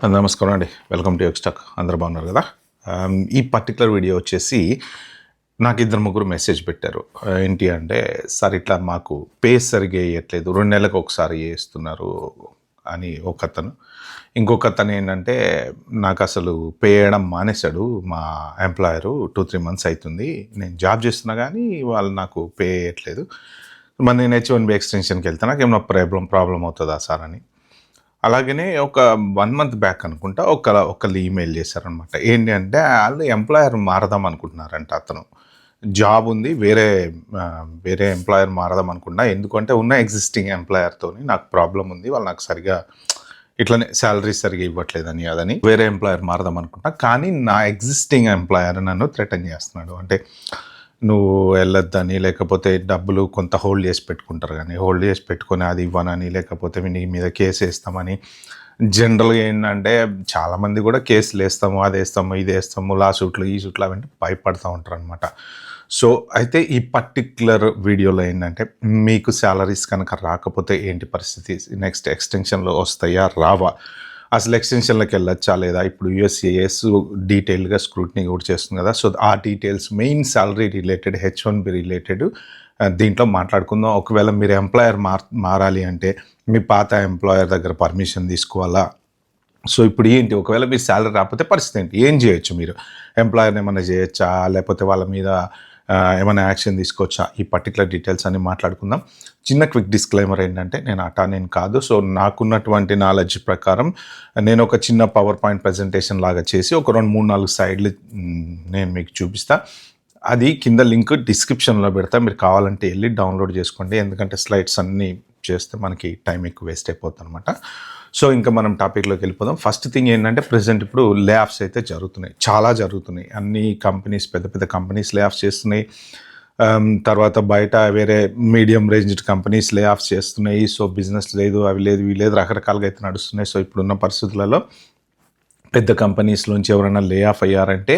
నమస్కారం అండి. Welcome to యోగస్టాక్. అందరూ బాగున్నారు కదా? ఈ పర్టిక్యులర్ వీడియో వచ్చేసి నాకు ఇద్దరు ముగ్గురు మెసేజ్ పెట్టారు. ఏంటి అంటే, సార్ ఇట్లా మాకు పే సరిగ్గా ఇవ్వట్లేదు, 2 నెలలకు ఒకసారి ఇస్తున్నారు అని ఒకతను. ఇంకొకతను ఏంటంటే, నాకు అసలు పే చేయడం మానేశాడు మా ఎంప్లాయరు. 2-3 మంత్స్ అవుతుంది, నేను జాబ్ చేస్తున్నా కానీ వాళ్ళు నాకు పే చేయట్లేదు. మరి నేను H1B ఎక్స్టెన్షన్కి వెళ్తే నాకు ఏమైనా ప్రాబ్లం అవుతుందా సార్ అని. అలాగనే ఒక 1 మంత్ బ్యాక్ అనుకుంటా ఒకళ్ళు ఈమెయిల్ చేశారనమాట. ఏంటి అంటే ఆళ్ళు ఎంప్లాయర్ మారదాం అనుకుంటున్నారంట అతను. జాబ్ ఉంది, వేరే ఎంప్లాయర్ మారదాం అనుకున్నా. ఎందుకంటే ఉన్న ఎగ్జిస్టింగ్ ఎంప్లాయర్‌తోని నాకు ప్రాబ్లమ్ ఉంది. వాళ్ళు నాకు సరిగ్గా ఇట్లనే సాలరీ సరిగ్గా ఇవ్వట్లేదని అదని వేరే ఎంప్లాయర్ మారదాం అనుకుంటున్నా. కానీ నా ఎగ్జిస్టింగ్ ఎంప్లాయర్ నన్ను థ్రెటన్ చేస్తున్నాడు. అంటే నువ్వు వెళ్ళొద్దని, లేకపోతే డబ్బులు కొంత హోల్డ్ చేసి పెట్టుకుంటారు కానీ హోల్డ్ చేసి పెట్టుకొని అది ఇవ్వనని, లేకపోతే నీ మీద కేసు వేస్తామని. జనరల్గా ఏంటంటే చాలామంది కూడా కేసులు వేస్తాము, అది వేస్తాము, ఇది వేస్తాము, లాసూట్లు ఈ సూట్లు అవంటే భయపడుతూ ఉంటారు అనమాట. సో అయితే ఈ పర్టిక్యులర్ వీడియోలో ఏంటంటే, మీకు శాలరీస్ కనుక రాకపోతే ఏంటి పరిస్థితి, నెక్స్ట్ ఎక్స్టెన్షన్లో వస్తాయా రావా, అసలు ఎక్స్టెన్షన్లోకి వెళ్ళొచ్చా లేదా, ఇప్పుడు యూఎస్ఏఎస్ డీటెయిల్గా స్క్రూటినీ కూడా చేస్తుంది కదా. సో ఆ details main salary related, H1B related దీంట్లో మాట్లాడుకుందాం. ఒకవేళ మీరు ఎంప్లాయర్ మారాలి అంటే మీ పాత ఎంప్లాయర్ దగ్గర పర్మిషన్ తీసుకోవాలా? సో ఇప్పుడు ఏంటి, ఒకవేళ మీరు శాలరీ రాకపోతే పరిస్థితి ఏంటి, ఏం చేయొచ్చు మీరు? ఎంప్లాయర్ని ఏమైనా చేయొచ్చా, లేకపోతే వాళ్ళ మీద ఏమైనా యాక్షన్ తీసుకోవచ్చా? ఈ పర్టికులర్ డీటెయిల్స్ అన్ని మాట్లాడుకుందాం. చిన్న క్విక్ డిస్క్లైమర్ ఏంటంటే, నేను కాదు. సో నాకున్నటువంటి నాలెడ్జ్ ప్రకారం నేను ఒక చిన్న పవర్ పాయింట్ ప్రజెంటేషన్ లాగా చేసి ఒక 2-3-4 స్లైడ్లు నేను మీకు చూపిస్తా. అది కింద లింక్ డిస్క్రిప్షన్లో పెడతా, మీరు కావాలంటే వెళ్ళి డౌన్లోడ్ చేసుకోండి. ఎందుకంటే స్లైడ్స్ అన్నీ చేస్తే మనకి టైం ఎక్కువ వేస్ట్ అయిపోతుంది అనమాట. సో ఇంకా మనం టాపిక్లోకి వెళ్ళిపోదాం. ఫస్ట్ థింగ్ ఏంటంటే, ప్రెజెంట్ ఇప్పుడు లే ఆఫ్స్ అయితే జరుగుతున్నాయి, చాలా జరుగుతున్నాయి. అన్ని కంపెనీస్, పెద్ద పెద్ద కంపెనీస్ లే ఆఫ్స్ చేస్తున్నాయి. తర్వాత బయట వేరే మీడియం రేంజ్డ్ కంపెనీస్ లే ఆఫ్స్ చేస్తున్నాయి. సో బిజినెస్ లేదు, అవి లేదు, ఇవి లేదు, రకరకాలుగా అయితే నడుస్తున్నాయి. సో ఇప్పుడున్న పరిస్థితులలో పెద్ద కంపెనీస్లోంచి ఎవరైనా లే ఆఫ్ అయ్యారంటే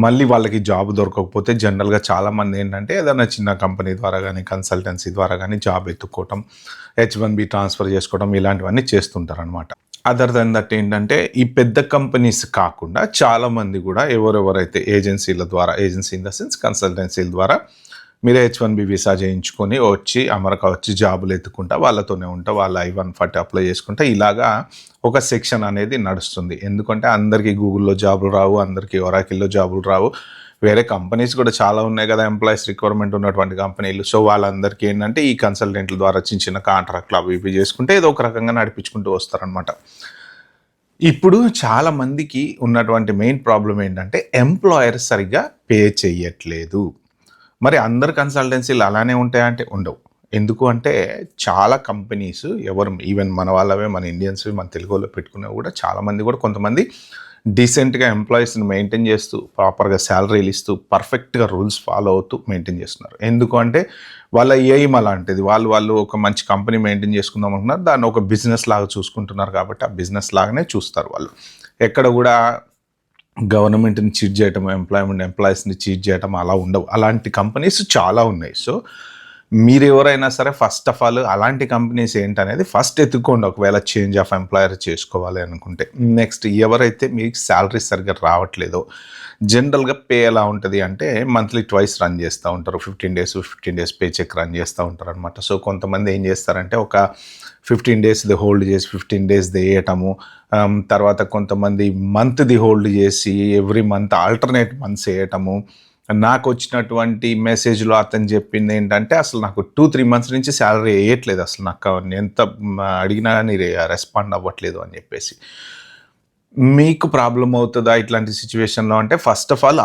మళ్ళీ వాళ్ళకి జాబ్ దొరకకపోతే జనరల్గా చాలామంది ఏంటంటే ఏదైనా చిన్న కంపెనీ ద్వారా కానీ, కన్సల్టెన్సీ ద్వారా కానీ జాబ్ ఎత్తుక్కోవటం, H1B ట్రాన్స్ఫర్ చేసుకోవడం, ఇలాంటివన్నీ చేస్తుంటారనమాట. అదర్ దెన్ దట్ ఏంటంటే, ఈ పెద్ద కంపెనీస్ కాకుండా చాలామంది కూడా ఎవరెవరైతే ఏజెన్సీల ద్వారా, ఏజెన్సీ ఇన్ ద సెన్స్ కన్సల్టెన్సీల ద్వారా మీరే H1B వీసా చేయించుకొని వచ్చి అమెరికా వచ్చి జాబులు ఎత్తుకుంటా వాళ్ళతోనే ఉంటా, వాళ్ళ I-140 అప్లై చేసుకుంటా, ఇలాగా ఒక సెక్షన్ అనేది నడుస్తుంది. ఎందుకంటే అందరికీ గూగుల్లో జాబులు రావు, అందరికీ ఒరాకిల్లో జాబులు రావు. వేరే కంపెనీస్ కూడా చాలా ఉన్నాయి కదా, ఎంప్లాయీస్ రిక్వైర్మెంట్ ఉన్నటువంటి కంపెనీలు. సో వాళ్ళందరికీ ఏంటంటే ఈ కన్సల్టెంట్ల ద్వారా చిన్న చిన్న కాంట్రాక్ట్లు అవి ఇవి చేసుకుంటే ఏదో ఒక రకంగా నడిపించుకుంటూ వస్తారనమాట. ఇప్పుడు చాలా మందికి ఉన్నటువంటి మెయిన్ ప్రాబ్లం ఏంటంటే, ఎంప్లాయర్ సరిగ్గా పే చెయ్యట్లేదు. మరి అందరు కన్సల్టెన్సీలు అలానే ఉంటాయంటే ఉండవు. ఎందుకు అంటే చాలా కంపెనీస్ ఈవెన్ మన వాళ్ళవే, మన ఇండియన్స్వి, మన తెలుగు వాళ్ళు పెట్టుకునేవి కూడా చాలామంది కూడా కొంతమంది డీసెంట్గా ఎంప్లాయీస్ని మెయింటైన్ చేస్తూ, ప్రాపర్గా శాలరీలు ఇస్తూ, పర్ఫెక్ట్గా రూల్స్ ఫాలో అవుతూ మెయింటైన్ చేస్తున్నారు. ఎందుకు అంటే వాళ్ళ ఎయిమ్ అలాంటిది. వాళ్ళు ఒక మంచి కంపెనీ మెయింటైన్ చేసుకుందాం అనుకున్నారు, దాన్ని ఒక బిజినెస్ లాగా చూసుకుంటున్నారు. కాబట్టి ఆ బిజినెస్ లాగానే చూస్తారు వాళ్ళు. ఎక్కడ కూడా గవర్నమెంట్ని చీట్ చేయటం, ఎంప్లాయీస్ని చీట్ చేయటం అలా ఉండవు. అలాంటి కంపెనీస్ చాలా ఉన్నాయి. సో మీరు ఎవరైనా సరే ఫస్ట్ ఆఫ్ ఆల్ అలాంటి కంపెనీస్ ఏంటనేది ఫస్ట్ ఎత్తుక్కోండి, ఒకవేళ చేంజ్ ఆఫ్ ఎంప్లాయర్ చేసుకోవాలి అనుకుంటే. నెక్స్ట్, ఎవరైతే మీకు శాలరీ సరిగ్గా రావట్లేదో, జనరల్గా పే ఎలా ఉంటుంది అంటే మంత్లీ ట్వైస్ రన్ చేస్తూ ఉంటారు. 15 డేస్ పే చెక్ రన్ చేస్తూ ఉంటారు అనమాట. సో కొంతమంది ఏం చేస్తారంటే ఒక 15 డేస్ది హోల్డ్ చేసి 15 డేస్ది వేయటము, తర్వాత కొంతమంది మంత్ది హోల్డ్ చేసి ఎవ్రీ మంత్ ఆల్టర్నేట్ మంత్స్ వేయటము. నాకు వచ్చినటువంటి మెసేజ్లో అతను చెప్పింది ఏంటంటే, అసలు నాకు 2-3 మంత్స్ నుంచి శాలరీ వేయట్లేదు, అసలు నాకు ఎంత అడిగినా కానీ రెస్పాండ్ అవ్వట్లేదు అని చెప్పేసి. మీకు ప్రాబ్లం అవుతుందా ఇట్లాంటి సిచ్యువేషన్లో అంటే, ఫస్ట్ ఆఫ్ ఆల్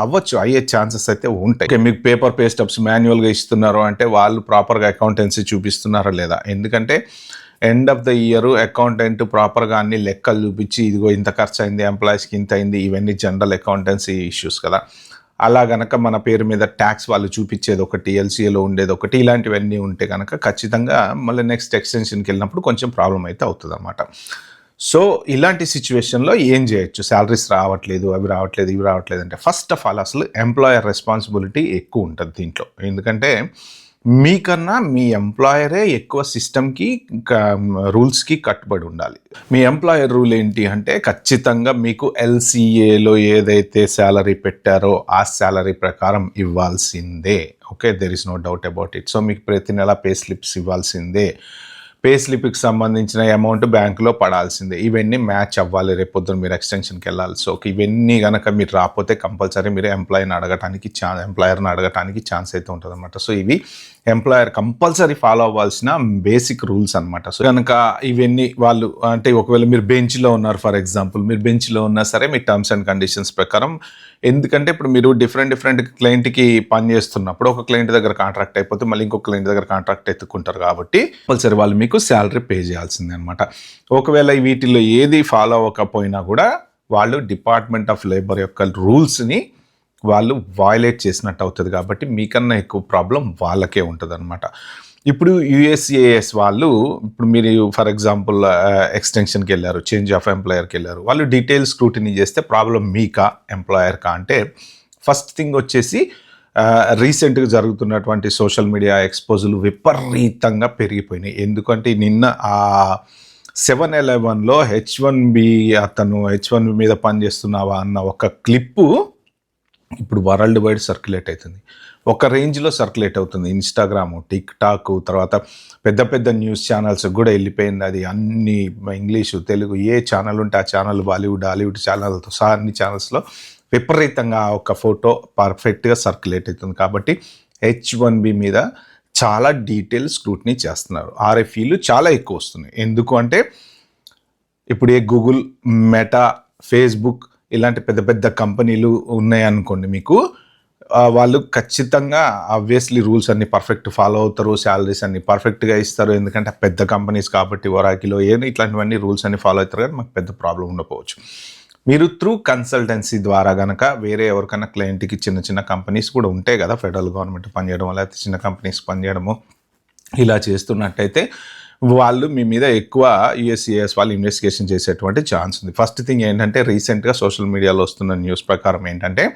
అయ్యే ఛాన్సెస్ అయితే ఉంటాయి. మీకు పేపర్ పే స్టబ్స్ మాన్యువల్గా ఇస్తున్నారు అంటే వాళ్ళు ప్రాపర్గా అకౌంటెన్సీ చూపిస్తున్నారా లేదా? ఎందుకంటే end of the year accountant ప్రాపర్గా అన్ని లెక్కలు చూపించి, ఇదిగో ఇంత ఖర్చు అయింది, ఎంప్లాయీస్కి ఇంత అయింది, ఇవన్నీ జనరల్ అకౌంటెన్సీ ఇష్యూస్ కదా. అలా గనక మన పేరు మీద ట్యాక్స్ వాళ్ళు చూపించేది ఒకటి, ఎల్సీఏలో ఉండేది ఒకటి, ఇలాంటివన్నీ ఉంటే కనుక ఖచ్చితంగా మళ్ళీ నెక్స్ట్ ఎక్స్టెన్షన్కి వెళ్ళినప్పుడు కొంచెం ప్రాబ్లం అయితే అవుతుంది అన్నమాట. సో ఇలాంటి సిచ్యువేషన్లో ఏం చేయొచ్చు? శాలరీస్ రావట్లేదు, అవి రావట్లేదు, ఇవి రావట్లేదు అంటే, ఫస్ట్ ఆఫ్ ఆల్ అసలు ఎంప్లాయర్ రెస్పాన్సిబిలిటీ ఎక్కువ ఉంటుంది దీంట్లో. ఎందుకంటే మీకన్నా మీ ఎంప్లాయరే ఎక్కువ సిస్టమ్కి రూల్స్కి కట్టుబడి ఉండాలి. మీ ఎంప్లాయర్ రూల్ ఏంటి అంటే ఖచ్చితంగా మీకు ఎల్సిఏలో ఏదైతే శాలరీ పెట్టారో ఆ శాలరీ ప్రకారం ఇవ్వాల్సిందే. Okay, there is no doubt about it. So మీకు ప్రతి నెల పే స్లిప్స్ ఇవ్వాల్సిందే. పే స్లిప్కి సంబంధించిన అమౌంట్ బ్యాంకులో పడాల్సిందే. ఇవన్నీ మ్యాచ్ అవ్వాలి. రేపొద్దున మీరు ఎక్స్టెన్షన్కి వెళ్ళాలి. సో ఇవన్నీ కనుక మీరు రాకపోతే కంపల్సరీ మీరు ఎంప్లాయర్ని అడగటానికి ఛాన్స్ అయితే ఉంటుంది అనమాట. సో ఇవి ఎంప్లాయర్ కంపల్సరీ ఫాలో అవ్వాల్సిన బేసిక్ రూల్స్ అనమాట. సో కనుక ఇవన్నీ వాళ్ళు అంటే ఒకవేళ మీరు బెంచ్లో ఉన్నారు, ఫర్ ఎగ్జాంపుల్ మీరు బెంచ్లో ఉన్నా సరే మీ టర్మ్స్ అండ్ కండిషన్స్ ప్రకారం, ఎందుకంటే ఇప్పుడు మీరు డిఫరెంట్ క్లయింట్కి పని చేస్తున్నప్పుడు ఒక క్లయింట్ దగ్గర కాంట్రాక్ట్ అయిపోతే మళ్ళీ ఇంకొక క్లయింట్ దగ్గర కాంట్రాక్ట్ ఎత్తుకుంటారు కాబట్టి కంపల్సరీ వాళ్ళు మీకు శాలరీ పే చేయాల్సిందే అనమాట. ఒకవేళ వీటిల్లో ఏది ఫాలో అవ్వకపోయినా కూడా వాళ్ళు డిపార్ట్మెంట్ ఆఫ్ లేబర్ యొక్క రూల్స్ని వాళ్ళు వయలేట్ చేసినట్టు అవుతుంది. కాబట్టి మీకన్నా ఎక్కువ ప్రాబ్లం వాళ్ళకే ఉంటుంది అనమాట. ఇప్పుడు యుఎస్ఏఎస్ వాళ్ళు, ఇప్పుడు మీరు ఫర్ ఎగ్జాంపుల్ ఎక్స్టెన్షన్కి వెళ్ళారు, చేంజ్ ఆఫ్ ఎంప్లాయర్కి వెళ్ళారు, వాళ్ళు డీటెయిల్స్ స్క్రూటినీ చేస్తే ప్రాబ్లం మీకా ఎంప్లాయర్కా అంటే ఫస్ట్ థింగ్ వచ్చేసి రీసెంట్గా జరుగుతున్నటువంటి సోషల్ మీడియా ఎక్స్పోజులు విపరీతంగా పెరిగిపోయినాయి. ఎందుకంటే నిన్న ఆ 7-Elevenలో H1B అతను H1B మీద పనిచేస్తున్నావా అన్న ఒక క్లిప్పు ఇప్పుడు వరల్డ్ వైడ్ సర్క్యులేట్ అవుతుంది. ఒక రేంజ్లో సర్క్యులేట్ అవుతుంది. ఇన్స్టాగ్రాము, టిక్టాక్, తర్వాత పెద్ద న్యూస్ ఛానల్స్ కూడా వెళ్ళిపోయింది అది. అన్ని ఇంగ్లీషు, తెలుగు ఏ ఛానల్ ఉంటే ఆ ఛానల్, బాలీవుడ్, హాలీవుడ్ ఛానల్తో సహా అన్ని ఛానల్స్లో విపరీతంగా ఒక ఫోటో పర్ఫెక్ట్గా సర్క్యులేట్ అవుతుంది. కాబట్టి H1B మీద చాలా డీటెయిల్ స్క్రూటినీ చేస్తున్నారు. RFEలు చాలా ఎక్కువ వస్తున్నాయి. ఎందుకు అంటే ఇప్పుడు గూగుల్, మెటా, ఫేస్బుక్ ఇలాంటి పెద్ద కంపెనీలు ఉన్నాయనుకోండి, మీకు వాళ్ళు ఖచ్చితంగా ఆబ్వియస్లీ రూల్స్ అన్ని పర్ఫెక్ట్ ఫాలో అవుతారు, శాలరీస్ అన్ని పర్ఫెక్ట్గా ఇస్తారు. ఎందుకంటే పెద్ద కంపెనీస్ కాబట్టి ఒరాకిలో ఇట్లాంటివన్నీ రూల్స్ అన్ని ఫాలో అవుతారు. కానీ మాకు పెద్ద ప్రాబ్లం ఉండకపోవచ్చు. మీరు త్రూ కన్సల్టెన్సీ ద్వారా కనుక వేరే ఎవరికైనా క్లయింట్కి చిన్న కంపెనీస్ కూడా ఉంటాయి కదా, ఫెడరల్ గవర్నమెంట్ పనిచేయడం, లేకపోతే చిన్న కంపెనీస్ పనిచేయడము, ఇలా చేస్తున్నట్టయితే వాళ్ళు మీ మీద ఎక్కువ యుఎస్సిఎస్ వాళ్ళు ఇన్వెస్టిగేషన్ చేసేటువంటి ఛాన్స్ ఉంది. ఫస్ట్ థింగ్ ఏంటంటే రీసెంట్గా సోషల్ మీడియాలో వస్తున్న న్యూస్ ప్రకారం ఏంటంటే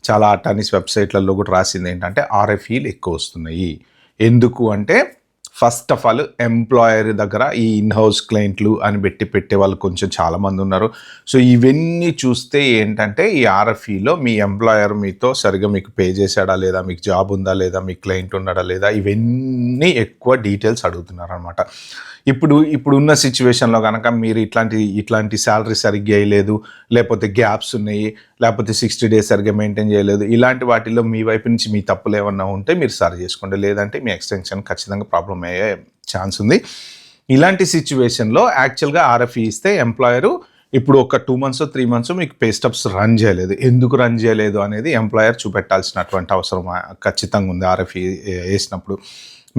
చాలా అటార్నీస్ వెబ్సైట్లలో కూడా రాసింది ఏంటంటే RFEలు ఎక్కువ వస్తున్నాయి. ఎందుకు అంటే ఫస్ట్ ఆఫ్ ఆల్ ఎంప్లాయర్ దగ్గర ఈ ఇన్హౌస్ క్లయింట్లు అని పెట్టే వాళ్ళు కొంచెం చాలామంది ఉన్నారు. సో ఇవన్నీ చూస్తే ఏంటంటే ఈ RFEలో మీ ఎంప్లాయర్ మీతో సరిగ్గా మీకు పే చేశాడా లేదా, మీకు జాబ్ ఉందా లేదా, మీ క్లయింట్ ఉన్నాడా లేదా, ఇవన్నీ ఎక్కువ డీటెయిల్స్ అడుగుతున్నారు అనమాట. ఇప్పుడున్న సిచ్యువేషన్లో కనుక మీరు ఇట్లాంటి శాలరీ సరిగ్గా వేయలేదు, లేకపోతే గ్యాప్స్ ఉన్నాయి, లేకపోతే 60 days సరిగ్గా మెయింటైన్ చేయలేదు, ఇలాంటి వాటిల్లో మీ వైపు నుంచి మీ తప్పులు ఏమన్నా ఉంటే మీరు సరి చేసుకోండి. లేదంటే మీ ఎక్స్టెన్షన్ ఖచ్చితంగా ప్రాబ్లం అయ్యే ఛాన్స్ ఉంది. ఇలాంటి సిచ్యువేషన్లో యాక్చువల్గా RFE ఇస్తే ఎంప్లాయరు ఇప్పుడు ఒక 2 months 3 months మీకు పే స్టబ్స్ రన్ చేయలేదు, ఎందుకు రన్ చేయలేదు అనేది ఎంప్లాయర్ చూపెట్టాల్సినటువంటి అవసరం ఖచ్చితంగా ఉంది. RFE వేసినప్పుడు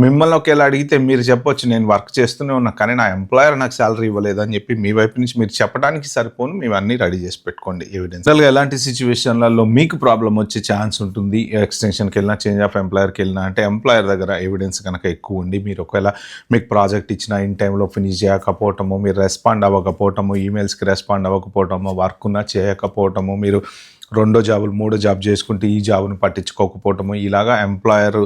మిమ్మల్ని ఒకవేళ అడిగితే మీరు చెప్పొచ్చు, నేను వర్క్ చేస్తూనే ఉన్నా కానీ నా ఎంప్లాయర్ నాకు శాలరీ ఇవ్వలేదు అని చెప్పి మీ వైపు నుంచి మీరు చెప్పడానికి సరిపోను, మేమన్నీ రెడీ చేసి పెట్టుకోండి ఎవిడెన్స్. అసలు ఎలాంటి సిచ్యువేషన్లలో మీకు ప్రాబ్లం వచ్చే ఛాన్స్ ఉంటుంది, ఎక్స్టెన్షన్కి వెళ్ళినా, చేంజ్ ఆఫ్ ఎంప్లాయర్కి వెళ్ళినా అంటే ఎంప్లాయర్ దగ్గర ఎవిడెన్స్ కనుక ఎక్కువ ఉండి, మీరు ఒకవేళ మీకు ప్రాజెక్ట్ ఇచ్చినా ఇన్ టైంలో ఫినిష్ చేయకపోవటము, మీరు రెస్పాండ్ అవ్వకపోవటము, ఈమెయిల్స్కి రెస్పాండ్ అవ్వకపోవటము, వర్క్ ఉన్నా చేయకపోవటము, మీరు 2వ జాబ్ 3వ జాబ్ చేసుకుంటే ఈ జాబ్ను పట్టించుకోకపోవటము, ఇలాగా ఎంప్లాయర్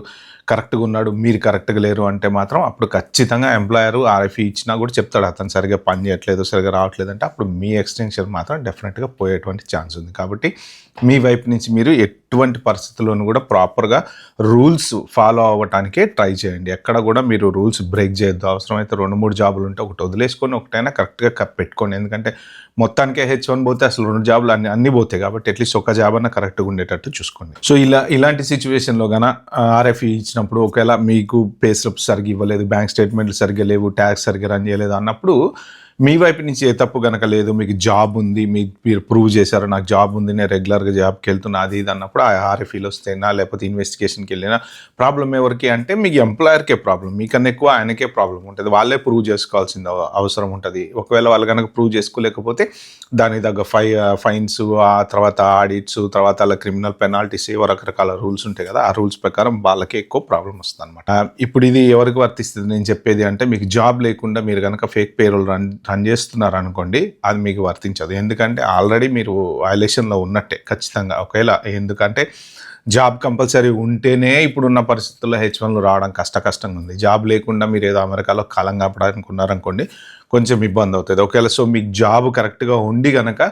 కరెక్ట్గా ఉన్నాడు, మీరు కరెక్ట్గా లేరు అంటే మాత్రం అప్పుడు ఖచ్చితంగా ఎంప్లాయర్ RFE ఇచ్చినా కూడా చెప్తాడు అతను సరిగ్గా పని చేయట్లేదు, సరిగ్గా రావట్లేదు అంటే అప్పుడు మీ ఎక్స్టెన్షన్ మాత్రం డెఫినెట్గా పోయేటువంటి ఛాన్స్ ఉంది. కాబట్టి మీ వైపు నుంచి మీరు ఎటువంటి పరిస్థితుల్లోనూ కూడా ప్రాపర్గా రూల్స్ ఫాలో అవ్వటానికే ట్రై చేయండి. ఎక్కడ కూడా మీరు రూల్స్ బ్రేక్ చేయొద్దు. అవసరమైతే 2-3 జాబులు ఉంటే ఒకటి వదిలేసుకొని ఒకటైనా కరెక్ట్గా పెట్టుకోండి. ఎందుకంటే మొత్తానికే H1 పోతే అసలు 2 జాబులు అన్నీ పోతాయి. కాబట్టి అట్లీస్ట్ ఒక జాబ్ అన్నా కరెక్ట్గా ఉండేటట్టు చూసుకోండి. సో ఇలాంటి సిచ్యువేషన్లో కన్నా RFE ఇచ్చినప్పుడు ఒకవేళ మీకు పే స్లిప్స్ సరిగ్గా ఇవ్వలేదు, బ్యాంక్ స్టేట్మెంట్లు సరిగ్గా లేవు, ట్యాక్స్ సరిగ్గా రన్ చేయలేదు అన్నప్పుడు మీ వైపు నుంచి ఏ తప్పు కనుక లేదు, మీకు జాబ్ ఉంది, మీరు ప్రూవ్ చేశారు నాకు జాబ్ ఉంది, నేను రెగ్యులర్గా జాబ్కి వెళ్తున్నా అది ఇది అన్నప్పుడు ఆ RFEలు వస్తేనా లేకపోతే ఇన్వెస్టిగేషన్కి వెళ్ళినా ప్రాబ్లం ఎవరికి అంటే మీకు ఎంప్లాయర్కే ప్రాబ్లం, మీకన్నా ఎక్కువ ఆయనకే ప్రాబ్లం ఉంటుంది. వాళ్ళే ప్రూవ్ చేసుకోవాల్సిన అవసరం ఉంటుంది. ఒకవేళ వాళ్ళు కనుక ప్రూవ్ చేసుకోలేకపోతే దానికి తగ్గ ఫైన్స్, ఆ తర్వాత ఆడిట్స్, తర్వాత అలా క్రిమినల్ పెనాల్టీస్, రకరకాల రూల్స్ ఉంటాయి కదా, ఆ రూల్స్ ప్రకారం వాళ్ళకే ఎక్కువ ప్రాబ్లం వస్తుంది అనమాట. ఇప్పుడు ఇది ఎవరికి వర్తిస్తుంది నేను చెప్పేది అంటే, మీకు జాబ్ లేకుండా మీరు కనుక ఫేక్ పేరోల్ రన్ రన్ చేస్తున్నారు అనుకోండి, అది మీకు వర్తించదు. ఎందుకంటే ఆల్రెడీ మీరు వయలేషన్లో ఉన్నట్టే ఖచ్చితంగా. ఒకవేళ ఎందుకంటే జాబ్ కంపల్సరీ ఉంటేనే ఇప్పుడున్న పరిస్థితుల్లో H1లు రావడం కష్టంగా ఉంది. జాబ్ లేకుండా మీరు ఏదో అమెరికాలో కాలం గడపడానికి ఉన్నారనుకోండి, కొంచెం ఇబ్బంది అవుతుంది. ఒకవేళ సో మీకు జాబ్ కరెక్ట్గా ఉండి కనుక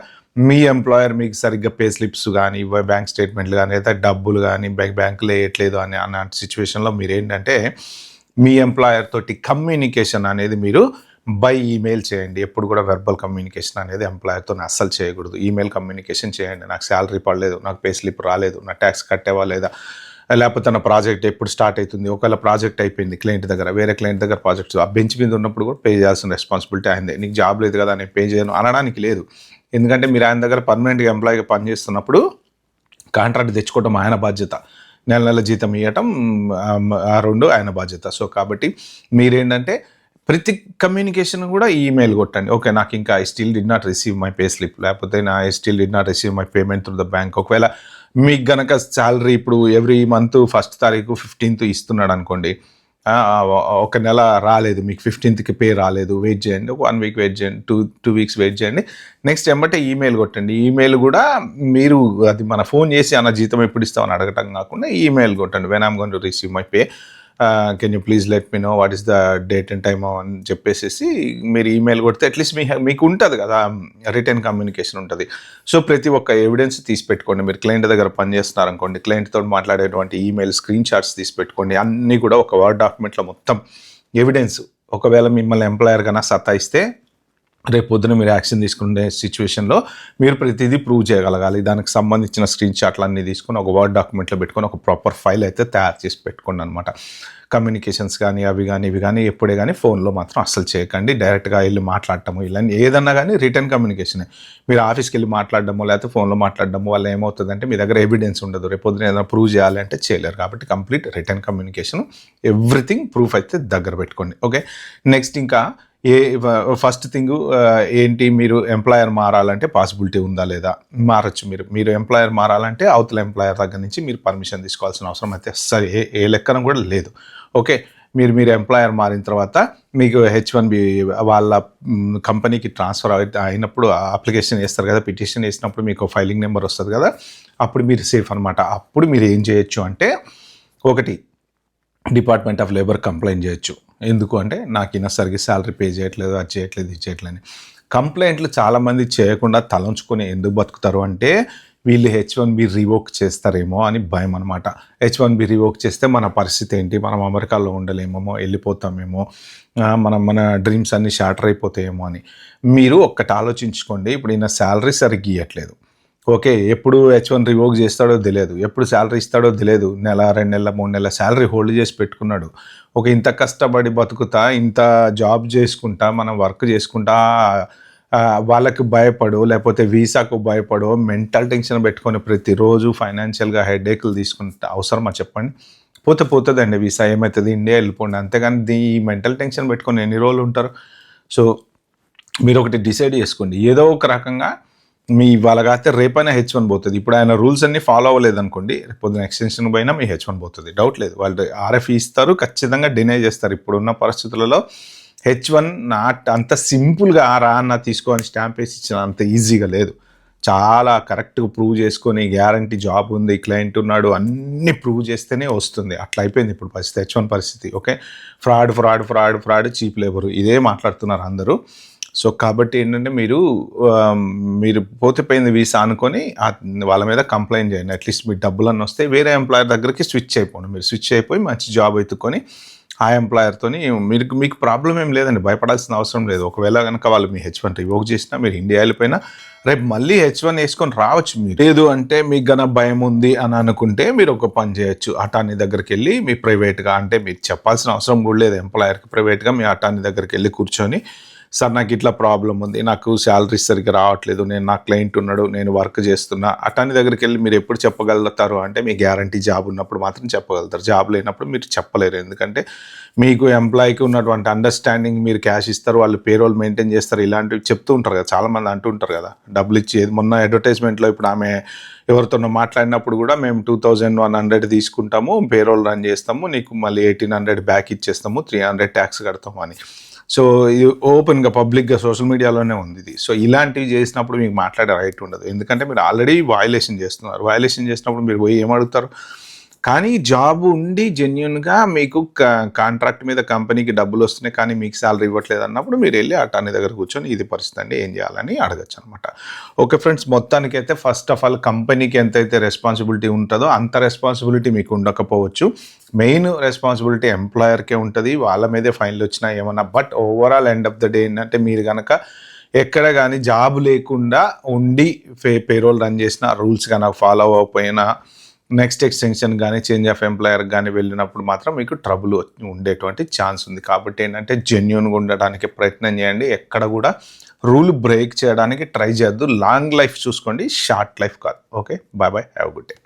మీ ఎంప్లాయర్ మీకు సరిగ్గా పే స్లిప్స్ కానీ, బ్యాంక్ స్టేట్మెంట్లు కానీ, లేదా డబ్బులు కానీ బ్యాంకులో వేయట్లేదు అన్నట్టు సిచ్యువేషన్లో మీరు ఏంటంటే మీ ఎంప్లాయర్ తోటి కమ్యూనికేషన్ అనేది మీరు బై ఈమెయిల్ చేయండి. ఎప్పుడు కూడా వెర్బల్ కమ్యూనికేషన్ అనేది ఎంప్లాయర్తో అస్సలు చేయకూడదు. ఈమెయిల్ కమ్యూనికేషన్ చేయండి. నాకు శాలరీ పడలేదు, నాకు పే స్లిప్ రాలేదు, నా ట్యాక్స్ కట్టేవా లేదా, లేకపోతే నా ప్రాజెక్ట్ ఎప్పుడు స్టార్ట్ అవుతుంది, ఒకవేళ ప్రాజెక్ట్ అయిపోయింది క్లయింట్ దగ్గర, వేరే క్లయింట్ దగ్గర ప్రాజెక్ట్స్ ఆ బెంచ్ మీద ఉన్నప్పుడు కూడా పే చేయాల్సిన రెస్పాన్సిబిలిటీ అయిందే. నీకు జాబ్ లేదు కదా నేను పే చేయను అనడానికి లేదు. ఎందుకంటే మీరు ఆయన దగ్గర పర్మనెంట్గా ఎంప్లాయీగా పనిచేస్తున్నప్పుడు కాంట్రాక్ట్ తెచ్చుకోవడం ఆయన బాధ్యత, నెల జీతం ఇవ్వటం ఆ రెండు ఆయన బాధ్యత. సో కాబట్టి మీరేంటంటే ప్రతి కమ్యూనికేషన్ కూడా ఈమెయిల్ కొట్టండి. ఓకే, నాకు ఇంకా I still did not receive my pay slip, లేకపోతే I still did not receive my payment through the bank. ఒకవేళ మీకు గనక శాలరీ ఇప్పుడు ఎవ్రీ మంత్ 1st తారీఖు 15th ఇస్తున్నాడు అనుకోండి, ఒక నెల రాలేదు, మీకు 15th పే రాలేదు, వెయిట్ చేయండి, ఒక 1 వీక్ వెయిట్ చేయండి, టూ వీక్స్ వెయిట్ చేయండి. నెక్స్ట్ ఎంబటే ఈమెయిల్ కొట్టండి. ఈమెయిల్ కూడా మీరు అది మన ఫోన్ చేసి అన్న జీతం ఎప్పుడు ఇస్తామని అడగటం కాకుండా ఈమెయిల్ కొట్టండి. When I'm going to receive my pay, can you please let me know what is the date and time అని చెప్పేసి మీరు ఈమెయిల్ కొడితే అట్లీస్ట్ మీకు ఉంటుంది కదా, రిటర్న్ కమ్యూనికేషన్ ఉంటుంది. సో ప్రతి ఒక్క ఎవిడెన్స్ తీసి పెట్టుకోండి. మీరు క్లయింట్ దగ్గర పనిచేస్తున్నారు అనుకోండి, క్లయింట్తో మాట్లాడేటువంటి ఈమెయిల్ స్క్రీన్ షాట్స్ తీసి పెట్టుకోండి. అన్నీ కూడా ఒక వర్డ్ డాక్యుమెంట్లో మొత్తం ఎవిడెన్స్. ఒకవేళ మిమ్మల్ని ఎంప్లాయర్ కన్నా సతాయిస్తే రేపు పొద్దున మీరు యాక్షన్ తీసుకునే సిచ్యువేషన్లో మీరు ప్రతిదీ ప్రూవ్ చేయగలగాలి. దానికి సంబంధించిన స్క్రీన్ షాట్లు అన్నీ తీసుకొని ఒక వర్డ్ డాక్యుమెంట్లో పెట్టుకొని ఒక ప్రాపర్ ఫైల్ అయితే తయారు చేసి పెట్టుకోండి అనమాట. కమ్యూనికేషన్స్ కానీ ఇవి కానీ ఎప్పుడే కానీ ఫోన్లో మాత్రం అస్సలు చేయకండి. డైరెక్ట్గా వెళ్ళి మాట్లాడటము ఇలా ఏదన్నా కానీ రిటర్న్ కమ్యూనికేషనే. మీరు ఆఫీస్కి వెళ్ళి మాట్లాడడము లేకపోతే ఫోన్లో మాట్లాడడము వల్ల ఏమవుతుందంటే మీ దగ్గర ఎవిడెన్స్ ఉండదు. రేపు పొద్దున ఏదైనా ప్రూవ్ చేయాలంటే చేయలేరు. కాబట్టి complete return communication everything proof అయితే దగ్గర పెట్టుకోండి. ఓకే, నెక్స్ట్ ఇంకా ఫస్ట్ థింగ్ ఏంటి, మీరు ఎంప్లాయర్ మారాలంటే పాసిబిలిటీ ఉందా లేదా, మారచ్చు. మీరు ఎంప్లాయర్ మారాలంటే అవతల ఎంప్లాయర్ దగ్గర నుంచి మీరు పర్మిషన్ తీసుకోవాల్సిన అవసరం అయితే సరే ఏ లెక్కన కూడా లేదు. ఓకే, మీరు ఎంప్లాయర్ మారిన తర్వాత మీకు H1B వాళ్ళ కంపెనీకి ట్రాన్స్ఫర్ అయినప్పుడు అప్లికేషన్ చేస్తారు కదా, పిటిషన్ వేసినప్పుడు మీకు ఫైలింగ్ నెంబర్ వస్తుంది కదా, అప్పుడు మీరు సేఫ్ అనమాట. అప్పుడు మీరు ఏం చేయొచ్చు అంటే, ఒకటి డిపార్ట్మెంట్ ఆఫ్ లేబర్ కంప్లైంట్ చేయొచ్చు. ఎందుకు అంటే నాకు సరిగ్గా శాలరీ పే చేయట్లేదు, అది చేయట్లేదు, ఇది చేయట్లేదు. కంప్లైంట్లు చాలామంది చేయకుండా తలంచుకొని ఎందుకు బతుకుతారు అంటే వీళ్ళు H1B రివోక్ చేస్తారేమో అని భయం అనమాట. H1B రివోక్ చేస్తే మన పరిస్థితి ఏంటి, మనం అమెరికాలో ఉండలేమేమో, వెళ్ళిపోతామేమో, మన డ్రీమ్స్ అన్నీ షాటర్ అయిపోతాయేమో అని. మీరు ఒక్కటి ఆలోచించుకోండి. ఇప్పుడు ఈయన శాలరీ సరిగ్గా ఇవ్వట్లేదు. ఓకే, ఎప్పుడు H1 రివోక్ చేస్తాడో తెలియదు, ఎప్పుడు శాలరీ ఇస్తాడో తెలియదు, నెల 2 నెలల 3 నెలల శాలరీ హోల్డ్ చేసి పెట్టుకున్నాడు. ఒక ఇంత కష్టపడి బతుకుతా, ఇంత జాబ్ చేసుకుంటా, మనం వర్క్ చేసుకుంటా, వాళ్ళకి భయపడో లేకపోతే వీసాకు భయపడో మెంటల్ టెన్షన్ పెట్టుకొని ప్రతిరోజు ఫైనాన్షియల్గా హెడేక్లు తీసుకుంటే అవసరమా చెప్పండి? పోతుందండి వీసా, ఏమవుతుంది, ఇండియా వెళ్ళిపోండి. అంతేగాని ఈ మెంటల్ టెన్షన్ పెట్టుకొని ఎన్ని రోజులు ఉంటారు? సో మీరు ఒకటి డిసైడ్ చేసుకోండి. ఏదో ఒక రకంగా మీ వాళ్ళకైతే రేపైనా H1 పోతుంది. ఇప్పుడు ఆయన రూల్స్ అన్నీ ఫాలో అవ్వలేదు అనుకోండి, రేపు పొద్దున ఎక్స్టెన్షన్ పోయినా మీ H1 పోతుంది, డౌట్ లేదు. వాళ్ళు RFE ఇస్తారు, ఖచ్చితంగా డినై చేస్తారు. ఇప్పుడున్న పరిస్థితులలో H1 నాట్ అంత సింపుల్గా అన్న తీసుకొని స్టాంప్ వేసి ఇచ్చిన అంత ఈజీగా లేదు. చాలా కరెక్ట్గా ప్రూవ్ చేసుకొని గ్యారంటీ జాబ్ ఉంది, క్లయింట్ ఉన్నాడు, అన్నీ ప్రూవ్ చేస్తేనే వస్తుంది. అట్లా అయిపోయింది ఇప్పుడు పరిస్థితి, H1 పరిస్థితి. ఓకే, ఫ్రాడ్, చీప్ లేబరు, ఇదే మాట్లాడుతున్నారు అందరూ. సో కాబట్టి ఏంటంటే మీరు పోయిన వీసా అనుకొని వాళ్ళ మీద కంప్లైంట్ చేయండి. అట్లీస్ట్ మీ డబ్బులన్నీ వస్తే వేరే ఎంప్లాయర్ దగ్గరికి స్విచ్ అయిపోండి. మీరు స్విచ్ అయిపోయి మంచి జాబ్ ఎత్తుకొని ఆ ఎంప్లాయర్తోని మీకు ప్రాబ్లం ఏం లేదండి, భయపడాల్సిన అవసరం లేదు. ఒకవేళ కనుక వాళ్ళు మీ H1 రివోక్ చేసినా, మీరు ఇండియా వెళ్ళిపోయినా రేపు మళ్ళీ H1 వేసుకొని రావచ్చు. మీరు లేదు అంటే మీకు గన భయం ఉంది అని అనుకుంటే మీరు ఒక పని చేయొచ్చు. అటార్నీ దగ్గరికి వెళ్ళి మీ ప్రైవేట్గా, అంటే మీకు చెప్పాల్సిన అవసరం కూడా లేదు ఎంప్లాయర్కి, ప్రైవేట్గా మీ అటార్నీ దగ్గరికి వెళ్ళి కూర్చొని, సార్ నాకు ఇట్లా ప్రాబ్లం ఉంది, నాకు శాలరీ సరిగ్గా రావట్లేదు, నా క్లయింట్ ఉన్నాడు, నేను వర్క్ చేస్తున్నా, అటార్నీ దగ్గరికి వెళ్ళి మీరు ఎప్పుడు చెప్పగలుగుతారు అంటే మీ గ్యారంటీ జాబ్ ఉన్నప్పుడు మాత్రం చెప్పగలుగుతారు. జాబ్ లేనప్పుడు మీరు చెప్పలేరు. ఎందుకంటే మీకు ఎంప్లాయీకి ఉన్నటువంటి అండర్స్టాండింగ్, మీరు క్యాష్ ఇస్తారు, వాళ్ళు పేరోల్ మెయింటైన్ చేస్తారు, ఇలాంటివి చెప్తూ ఉంటారు కదా, చాలామంది అంటుంటారు కదా, డబ్బులు ఇచ్చి. మొన్న అడ్వర్టైజ్మెంట్లో ఇప్పుడు ఆమె ఎవరితోనో మాట్లాడినప్పుడు కూడా మేము 2100 తీసుకుంటాము, పేరోల్ రన్ చేస్తాము, నీకు మళ్ళీ 1800 బ్యాక్ ఇచ్చేస్తాము, 300 ట్యాక్స్ కడతాము అని. సో ఇది ఓపెన్ ఓపెన్గా పబ్లిక్గా సోషల్ మీడియాలోనే ఉంది ఇది. సో ఇలాంటివి చేసినప్పుడు మీకు మాట్లాడే రైట్ ఉండదు, ఎందుకంటే మీరు ఆల్రెడీ వయలేషన్ చేస్తున్నారు. వయలేషన్ చేసినప్పుడు మీరు పోయి ఏమడుగుతారు? కానీ జాబ్ ఉండి జెన్యున్గా మీకు కాంట్రాక్ట్ మీద కంపెనీకి డబ్బులు వస్తున్నాయి కానీ మీకు శాలరీ ఇవ్వట్లేదు అన్నప్పుడు మీరు వెళ్ళి అటార్నీ దగ్గర కూర్చొని ఇది పరిస్థితి అండి, ఏం చేయాలని అడగచ్చు అనమాట. ఓకే ఫ్రెండ్స్, మొత్తానికైతే ఫస్ట్ ఆఫ్ ఆల్ కంపెనీకి ఎంతైతే రెస్పాన్సిబిలిటీ ఉంటుందో అంత రెస్పాన్సిబిలిటీ మీకు ఉండకపోవచ్చు. మెయిన్ రెస్పాన్సిబిలిటీ ఎంప్లాయర్కే ఉంటుంది, వాళ్ళ మీదే ఫైన్లు వచ్చినా ఏమన్నా. But overall end of the day ఏంటంటే మీరు కనుక ఎక్కడ కానీ జాబ్ లేకుండా ఉండి పేరోల్ రన్ చేసిన, రూల్స్ కనుక ఫాలో అవ్వకపోయినా, నెక్స్ట్ ఎక్స్టెన్షన్ కానీ చేంజ్ ఆఫ్ ఎంప్లాయర్ కానీ వెళ్ళినప్పుడు మాత్రం మీకు ట్రబుల్ ఉండేటువంటి ఛాన్స్ ఉంది. కాబట్టి ఏంటంటే జెన్యూన్గా ఉండడానికి ప్రయత్నం చేయండి, ఎక్కడ కూడా రూల్ బ్రేక్ చేయడానికి ట్రై చేయొద్దు. లాంగ్ లైఫ్ చూసుకోండి, షార్ట్ లైఫ్ కాదు. Okay, bye bye, have good day.